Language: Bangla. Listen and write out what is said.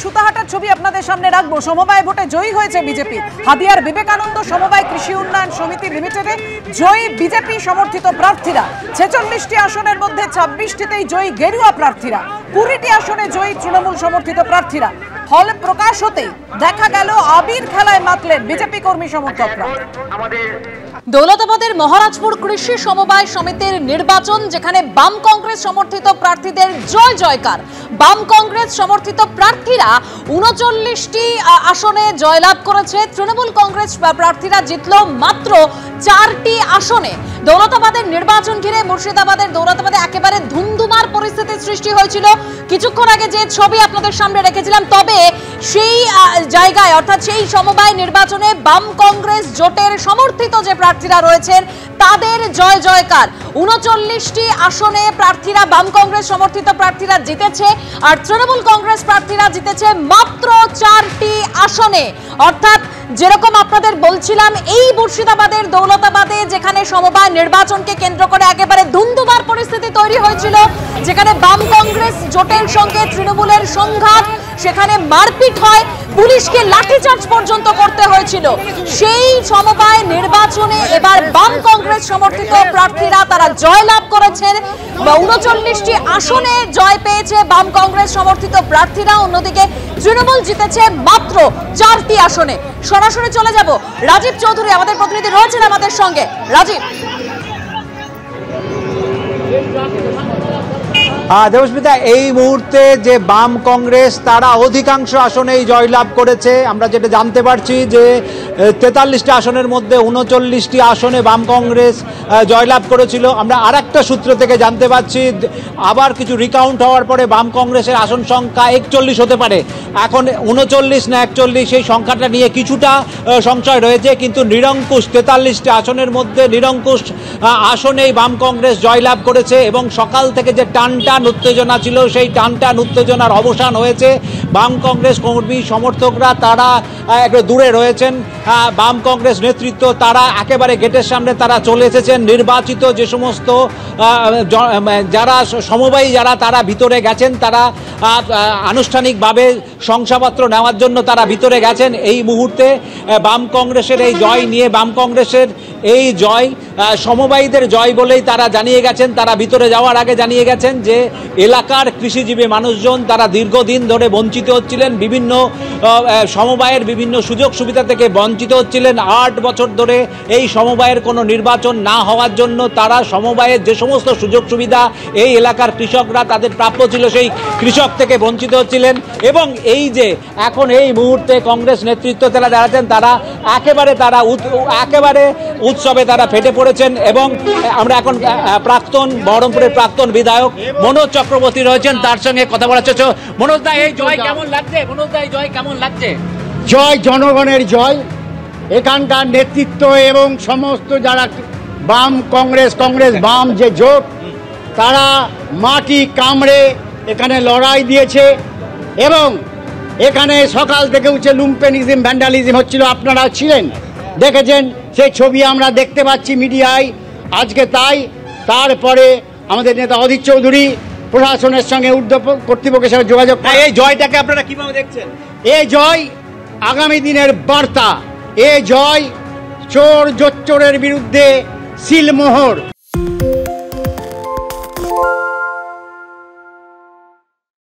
সুতাহাটার ছবি আপনাদের সামনে রাখবো। সমবায় ভোটে জয়ী হয়েছে বিজেপি। হাদিয়ার বিবেকানন্দ সমবায় কৃষি উন্নয়ন সমিতি লিমিটেডে জয়ী বিজেপি সমর্থিত প্রার্থীরা। 46টি আসনের মধ্যে 26টিতেই জয়ী গেরুয়া প্রার্থীরা, 20টি আসনে জয়ী তৃণমূল সমর্থিত প্রার্থীরা। ফল প্রকাশ হতেই দেখা গেল আবির খেলায় মাতলেন বিজেপি কর্মী সমর্থকরা। দৌলতাবাদের মহারাজপুর কৃষি সমবায় সমিতির নির্বাচন, যেখানে বাম কংগ্রেস সমর্থিত প্রার্থীদের জয় জয়কার। বাম কংগ্রেস সমর্থিত প্রার্থীরা 39টি আসনে জয়লাভ করেছে। তৃণমূল কংগ্রেস প্রার্থীরা জিতল মাত্র 4টি আসনে। দৌলতাবাদের নির্বাচন ঘিরে মুর্শিদাবাদের দৌলতাবাদে একেবারে ধুমধুমার পরিস্থিতির সৃষ্টি হয়েছিল। কিছুক্ষণ আগে যে ছবি আপনাদের সামনে রেখেছিলাম, তবে সেই জায়গায় অর্থাৎ সেই সমবায় নির্বাচনে বাম কংগ্রেস জোটের সমর্থিত যে প্রার্থীরা রয়েছেন তাদের জয় জয়কার। 39টি আসনে প্রার্থীরা বাম কংগ্রেস সমর্থিত প্রার্থীরা জিতেছে, আর তৃণমূল কংগ্রেস প্রার্থীরা জিতেছে মাত্র 4টি আসনে। অর্থাৎ যেরকম আপনাদের বলছিলাম, এই মুর্শিদাবাদের দৌলতাবাদে যেখানে সমবায় নির্বাচনকে কেন্দ্র করে একেবারে ধুমধুমার পরিস্থিতি তৈরি হয়েছিল, যেখানে বাম কংগ্রেস জোটের সঙ্গে তৃণমূলের সংঘাত, সেখানে মারপিট হয়, পুলিশকে লাঠিচার্জ পর্যন্ত করতে হয়েছিল, সেই সমবায় নির্বাচনে এবার বাম কংগ্রেস সমর্থিত প্রার্থীরা তারা জয়লাভ করেছেন। 39টি আসনে জয় পেয়েছে বাম কংগ্রেস সমর্থিত প্রার্থীরা। অন্যদিকে তৃণমূল জিতেছে মাত্র 4টি আসনে। সরাসরি চলে যাব, রাজীব চৌধুরী আমাদের প্রতিনিধি রয়েছেন আমাদের সঙ্গে। রাজীব। দেবস্মিতা, এই মুহূর্তে যে বাম কংগ্রেস তারা অধিকাংশ আসনেই জয়লাভ করেছে। আমরা যেটা জানতে পারছি যে 43টি আসনের মধ্যে 39টি আসনে বাম কংগ্রেস জয়লাভ করেছিল। আমরা আরেকটা সূত্র থেকে জানতে পারছি আবার কিছু রিকাউন্ট হওয়ার পরে বাম কংগ্রেসের আসন সংখ্যা 41 হতে পারে। এখন 39 না 41 সেই সংখ্যাটা নিয়ে কিছুটা সংশয় রয়েছে, কিন্তু নিরঙ্কুশ 43টি আসনের মধ্যে নিরঙ্কুশ আসনেই বাম কংগ্রেস জয়লাভ করেছে। এবং সকাল থেকে যে টানটান উত্তেজনা ছিল, সেই টানটান উত্তেজনার অবসান হয়েছে। বাম কংগ্রেস কর্মী সমর্থকরা তারা একটু দূরে রয়েছেন। বাম কংগ্রেস নেতৃত্ব তারা একেবারে গেটের সামনে তারা চলে এসেছেন। নির্বাচিত যে সমস্ত যারা সমবায়ী যারা তারা ভিতরে গেছেন, তারা আনুষ্ঠানিকভাবে শংসাপত্র নেওয়ার জন্য তারা ভিতরে গেছেন। এই মুহূর্তে বাম কংগ্রেসের এই জয় নিয়ে, বাম কংগ্রেসের এই জয় সমবায়ীদের জয় বলেই তারা জানিয়ে গেছেন। তারা ভিতরে যাওয়ার আগে জানিয়ে গেছেন যে এলাকার কৃষিজীবী মানুষজন তারা দীর্ঘদিন ধরে বঞ্চিত হচ্ছিলেন, বিভিন্ন সমবায়ের বিভিন্ন সুযোগ সুবিধা থেকে বঞ্চিত হচ্ছিলেন। 8 বছর ধরে এই সমবায়ের কোনো নির্বাচন না হওয়ার জন্য তারা সমবায়ের যে সমস্ত সুযোগ সুবিধা এই এলাকার কৃষকরা তাদের প্রাপ্য ছিল, সেই কৃষক থেকে বঞ্চিত হচ্ছিলেন। এবং এই যে এখন এই মুহূর্তে কংগ্রেস নেতৃত্ব তারা দাঁড়াচ্ছেন, তারা একেবারে উৎসবে তারা ফেটে পড়েছেন। এবং আমরা এখন বহরমপুরের প্রাক্তন বিধায়ক মনোজ চক্রবর্তী রয়েছেন, তার সঙ্গে কথা বলার চেষ্টা। মনোজ দা, এই জয় কেমন লাগছে? জয় জনগণের জয়। এখানকার নেতৃত্ব এবং সমস্ত যারা বাম কংগ্রেস বাম যে জোট, তারা মাটি কামড়ে এখানে লড়াই দিয়েছে। এবং এখানে সকাল থেকে উঠে লুম্পেনিজম, ভ্যান্ডালিজম হচ্ছিল, আপনারা ছিলেন, দেখেছেন, সেই ছবি আমরা দেখতে পাচ্ছি মিডিয়ায় আজকে। তাই তারপরে আমাদের নেতা অধীর চৌধুরী প্রশাসনের সঙ্গে ঊর্ধ্বতন কর্তৃপক্ষের সঙ্গে যোগাযোগ করে। এই জয়টাকে আপনারা কিভাবে দেখছেন? এই জয় আগামী দিনের বার্তা। এই জয় চোর জোচ্চোরের বিরুদ্ধে সিলমোহর।